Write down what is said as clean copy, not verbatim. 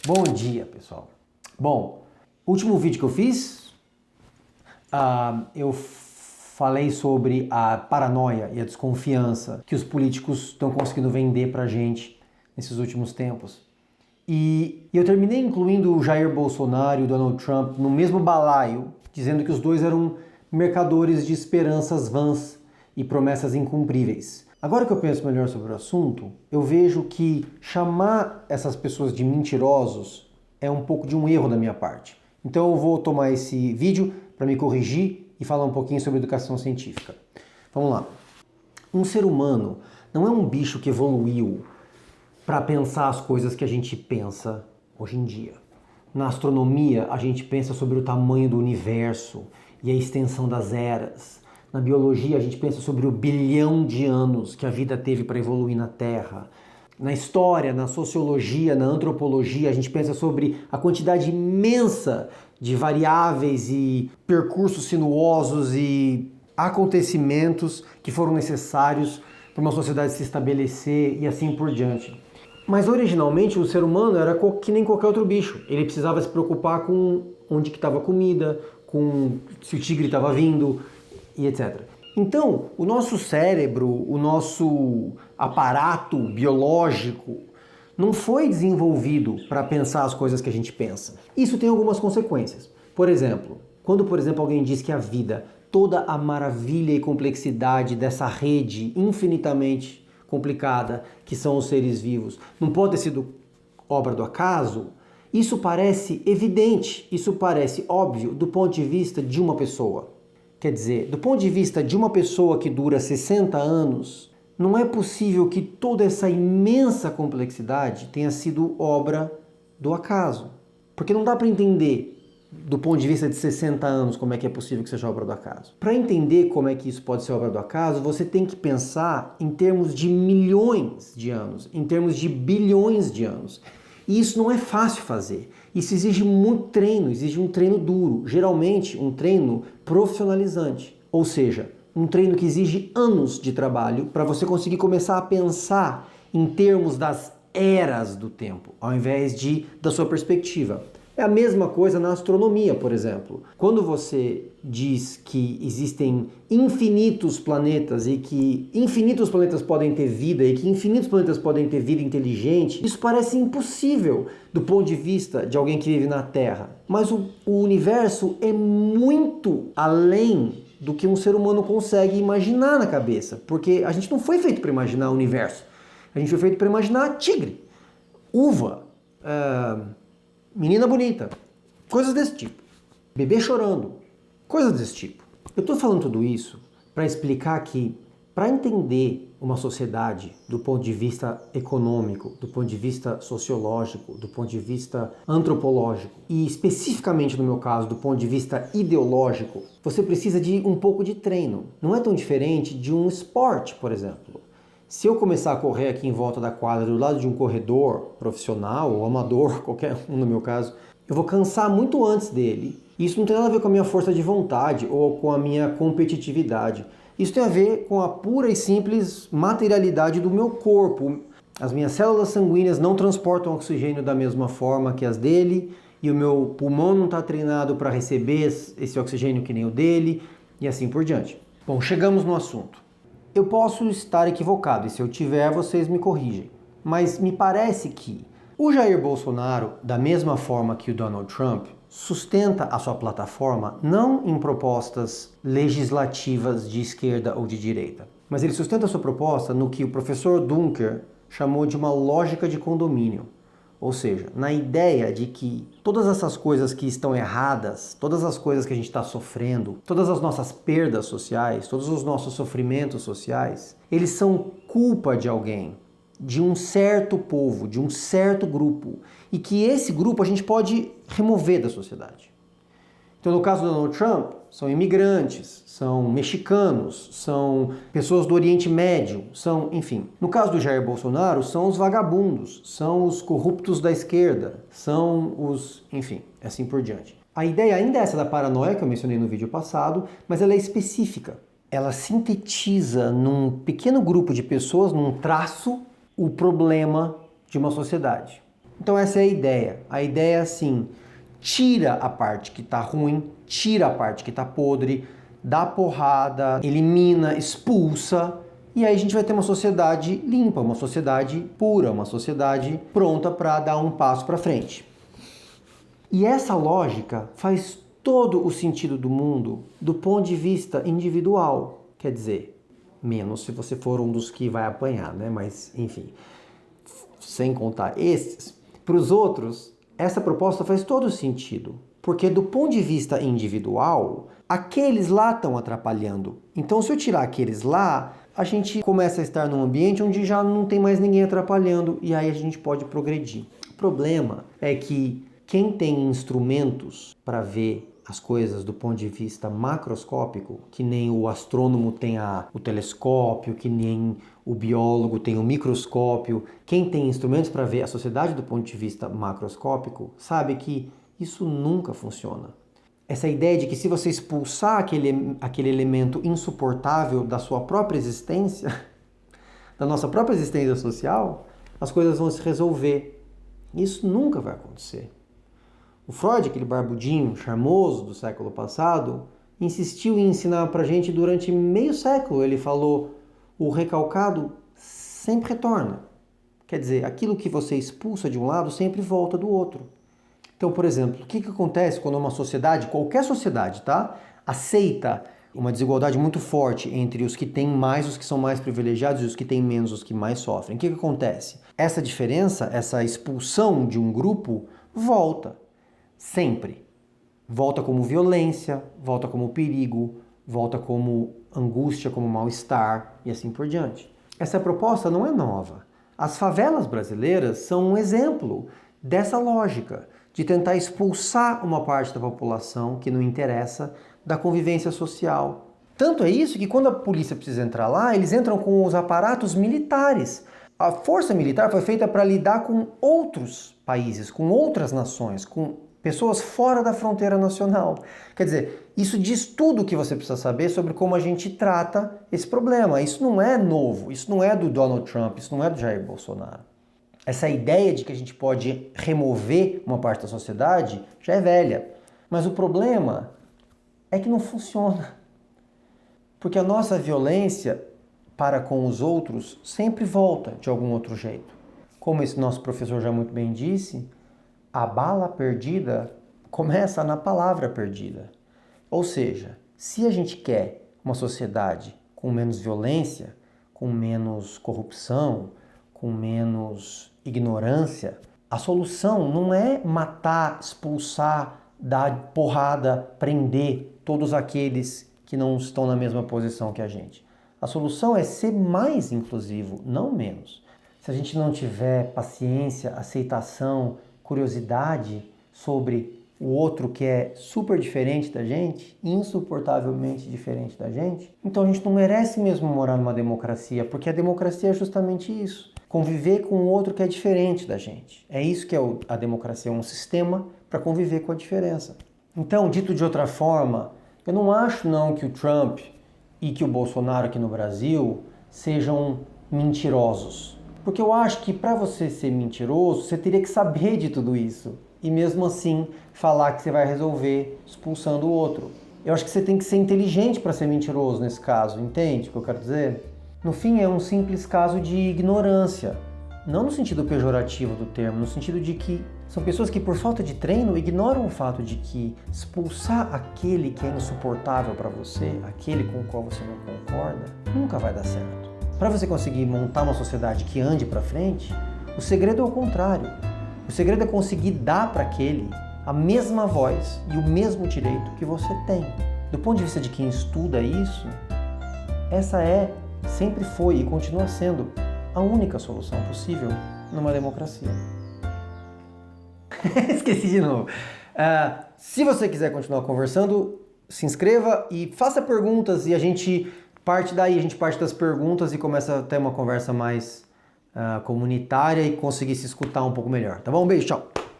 Bom dia, pessoal. Bom, último vídeo que eu fiz, eu falei sobre a paranoia e a desconfiança que os políticos estão conseguindo vender pra gente nesses últimos tempos. E eu terminei incluindo o Jair Bolsonaro e o Donald Trump no mesmo balaio, dizendo que os dois eram mercadores de esperanças vãs e promessas incumpríveis. Agora que eu penso melhor sobre o assunto, eu vejo que chamar essas pessoas de mentirosos é um pouco de um erro da minha parte. Então eu vou tomar esse vídeo para me corrigir e falar um pouquinho sobre educação científica. Vamos lá. Um ser humano não é um bicho que evoluiu para pensar as coisas que a gente pensa hoje em dia. Na astronomia, a gente pensa sobre o tamanho do universo e a extensão das eras. Na biologia, a gente pensa sobre o bilhão de anos que a vida teve para evoluir na Terra. Na história, na sociologia, na antropologia, a gente pensa sobre a quantidade imensa de variáveis e percursos sinuosos e acontecimentos que foram necessários para uma sociedade se estabelecer e assim por diante. Mas originalmente o ser humano era que nem qualquer outro bicho. Ele precisava se preocupar com onde que estava a comida, com se o tigre estava vindo e etc. Então, o nosso cérebro, o nosso aparato biológico não foi desenvolvido para pensar as coisas que a gente pensa. Isso tem algumas consequências. Por exemplo, quando alguém diz que a vida, toda a maravilha e complexidade dessa rede infinitamente complicada que são os seres vivos, não pode ter sido obra do acaso, isso parece evidente, isso parece óbvio do ponto de vista de uma pessoa. Quer dizer, do ponto de vista de uma pessoa que dura 60 anos, não é possível que toda essa imensa complexidade tenha sido obra do acaso. Porque não dá para entender, do ponto de vista de 60 anos, como é que é possível que seja obra do acaso. Para entender como é que isso pode ser obra do acaso, você tem que pensar em termos de milhões de anos, em termos de bilhões de anos. E isso não é fácil fazer. Isso exige muito treino, exige um treino duro, geralmente um treino profissionalizante. Ou seja, um treino que exige anos de trabalho para você conseguir começar a pensar em termos das eras do tempo, ao invés da sua perspectiva. É a mesma coisa na astronomia, por exemplo. Quando você diz que existem infinitos planetas e que infinitos planetas podem ter vida e que infinitos planetas podem ter vida inteligente, isso parece impossível do ponto de vista de alguém que vive na Terra. Mas o universo é muito além do que um ser humano consegue imaginar na cabeça, porque a gente não foi feito para imaginar o universo. A gente foi feito para imaginar tigre, uva, menina bonita, coisas desse tipo. Bebê chorando, coisas desse tipo. Eu estou falando tudo isso para explicar que, para entender uma sociedade do ponto de vista econômico, do ponto de vista sociológico, do ponto de vista antropológico e especificamente no meu caso, do ponto de vista ideológico, você precisa de um pouco de treino. Não é tão diferente de um esporte, por exemplo. Se eu começar a correr aqui em volta da quadra do lado de um corredor profissional ou amador, qualquer um no meu caso, eu vou cansar muito antes dele. Isso não tem nada a ver com a minha força de vontade ou com a minha competitividade. Isso tem a ver com a pura e simples materialidade do meu corpo. As minhas células sanguíneas não transportam oxigênio da mesma forma que as dele e o meu pulmão não está treinado para receber esse oxigênio que nem o dele e assim por diante. Bom, chegamos no assunto. Eu posso estar equivocado e se eu tiver, vocês me corrigem. Mas me parece que o Jair Bolsonaro, da mesma forma que o Donald Trump, sustenta a sua plataforma não em propostas legislativas de esquerda ou de direita, mas ele sustenta a sua proposta no que o professor Dunker chamou de uma lógica de condomínio. Ou seja, na ideia de que todas essas coisas que estão erradas, todas as coisas que a gente está sofrendo, todas as nossas perdas sociais, todos os nossos sofrimentos sociais, eles são culpa de alguém, de um certo povo, de um certo grupo, e que esse grupo a gente pode remover da sociedade. Então, no caso do Donald Trump, são imigrantes, são mexicanos, são pessoas do Oriente Médio, enfim. No caso do Jair Bolsonaro, são os vagabundos, são os corruptos da esquerda, enfim, assim por diante. A ideia ainda é essa da paranoia que eu mencionei no vídeo passado, mas ela é específica. Ela sintetiza num pequeno grupo de pessoas, num traço, o problema de uma sociedade. Então essa é a ideia. A ideia é assim, tira a parte que está ruim, tira a parte que está podre, dá porrada, elimina, expulsa, e aí a gente vai ter uma sociedade limpa, uma sociedade pura, uma sociedade pronta para dar um passo para frente. E essa lógica faz todo o sentido do mundo do ponto de vista individual. Quer dizer, menos se você for um dos que vai apanhar, né? Mas, enfim, sem contar esses. Para os outros, essa proposta faz todo sentido. Porque do ponto de vista individual, aqueles lá estão atrapalhando. Então, se eu tirar aqueles lá, a gente começa a estar num ambiente onde já não tem mais ninguém atrapalhando e aí a gente pode progredir. O problema é que quem tem instrumentos para ver as coisas do ponto de vista macroscópico, que nem o astrônomo tem o telescópio, que nem o biólogo tem o microscópio, quem tem instrumentos para ver a sociedade do ponto de vista macroscópico, sabe que isso nunca funciona. Essa ideia de que se você expulsar aquele elemento insuportável da sua própria existência, da nossa própria existência social, as coisas vão se resolver. Isso nunca vai acontecer. O Freud, aquele barbudinho charmoso do século passado, insistiu em ensinar pra gente durante meio século. Ele falou, o recalcado sempre retorna. Quer dizer, aquilo que você expulsa de um lado sempre volta do outro. Então, por exemplo, o que acontece quando uma sociedade, qualquer sociedade, tá, aceita uma desigualdade muito forte entre os que têm mais, os que são mais privilegiados e os que têm menos, os que mais sofrem? O que acontece? Essa diferença, essa expulsão de um grupo, volta. Sempre. Volta como violência, volta como perigo, volta como angústia, como mal-estar e assim por diante. Essa proposta não é nova. As favelas brasileiras são um exemplo dessa lógica de tentar expulsar uma parte da população que não interessa da convivência social. Tanto é isso que quando a polícia precisa entrar lá, eles entram com os aparatos militares. A força militar foi feita para lidar com outros países, com outras nações, com pessoas fora da fronteira nacional. Quer dizer, isso diz tudo o que você precisa saber sobre como a gente trata esse problema. Isso não é novo, isso não é do Donald Trump, isso não é do Jair Bolsonaro. Essa ideia de que a gente pode remover uma parte da sociedade já é velha. Mas o problema é que não funciona. Porque a nossa violência para com os outros sempre volta de algum outro jeito. Como esse nosso professor já muito bem disse, a bala perdida começa na palavra perdida. Ou seja, se a gente quer uma sociedade com menos violência, com menos corrupção, com menos ignorância, a solução não é matar, expulsar, dar porrada, prender todos aqueles que não estão na mesma posição que a gente. A solução é ser mais inclusivo, não menos. Se a gente não tiver paciência, aceitação, curiosidade sobre o outro que é super diferente da gente, insuportavelmente diferente da gente, então a gente não merece mesmo morar numa democracia, porque a democracia é justamente isso. Conviver com o outro que é diferente da gente. É isso que é a democracia, é um sistema para conviver com a diferença. Então, dito de outra forma, eu não acho não que o Trump e que o Bolsonaro aqui no Brasil sejam mentirosos. Porque eu acho que para você ser mentiroso, você teria que saber de tudo isso. E mesmo assim, falar que você vai resolver expulsando o outro. Eu acho que você tem que ser inteligente para ser mentiroso nesse caso, entende o que eu quero dizer? No fim, é um simples caso de ignorância. Não no sentido pejorativo do termo, no sentido de que são pessoas que, por falta de treino, ignoram o fato de que expulsar aquele que é insuportável para você, aquele com o qual você não concorda, nunca vai dar certo. Para você conseguir montar uma sociedade que ande para frente, o segredo é o contrário. O segredo é conseguir dar para aquele a mesma voz e o mesmo direito que você tem. Do ponto de vista de quem estuda isso, essa sempre foi e continua sendo a única solução possível numa democracia. Esqueci de novo. Se você quiser continuar conversando, se inscreva e faça perguntas e a gente parte daí, a gente parte das perguntas e começa a ter uma conversa mais comunitária e conseguir se escutar um pouco melhor. Tá bom? Um beijo, tchau!